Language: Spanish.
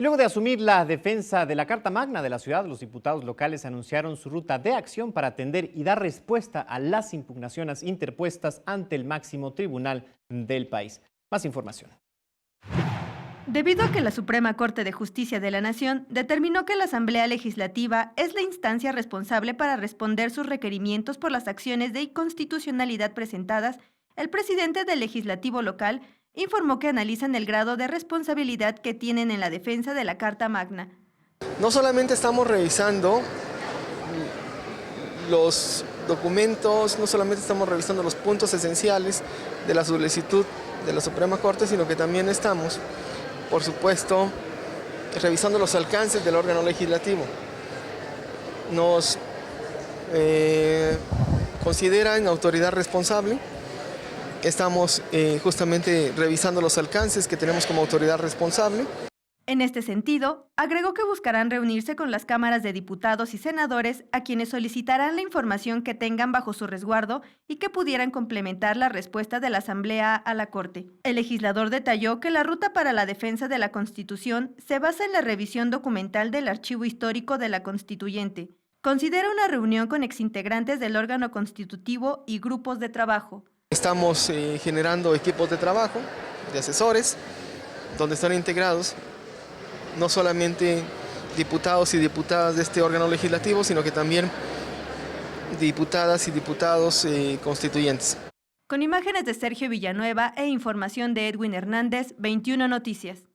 Luego de asumir la defensa de la Carta Magna de la ciudad, los diputados locales anunciaron su ruta de acción para atender y dar respuesta a las impugnaciones interpuestas ante el máximo tribunal del país. Más información. Debido a que la Suprema Corte de Justicia de la Nación determinó que la Asamblea Legislativa es la instancia responsable para responder sus requerimientos por las acciones de inconstitucionalidad presentadas, el presidente del Legislativo local informó que analizan el grado de responsabilidad que tienen en la defensa de la Carta Magna. No solamente estamos revisando los documentos, no solamente estamos revisando los puntos esenciales de la solicitud de la Suprema Corte, sino que también estamos, por supuesto, revisando los alcances del órgano legislativo. Nos consideran autoridad responsable. Estamos justamente revisando los alcances que tenemos como autoridad responsable. En este sentido, agregó que buscarán reunirse con las cámaras de diputados y senadores a quienes solicitarán la información que tengan bajo su resguardo y que pudieran complementar la respuesta de la Asamblea a la Corte. El legislador detalló que la ruta para la defensa de la Constitución se basa en la revisión documental del Archivo Histórico de la Constituyente. Considera una reunión con exintegrantes del órgano constitutivo y grupos de trabajo. Estamos generando equipos de trabajo, de asesores, donde están integrados no solamente diputados y diputadas de este órgano legislativo, sino que también diputadas y diputados constituyentes. Con imágenes de Sergio Villanueva e información de Edwin Hernández, 21 Noticias.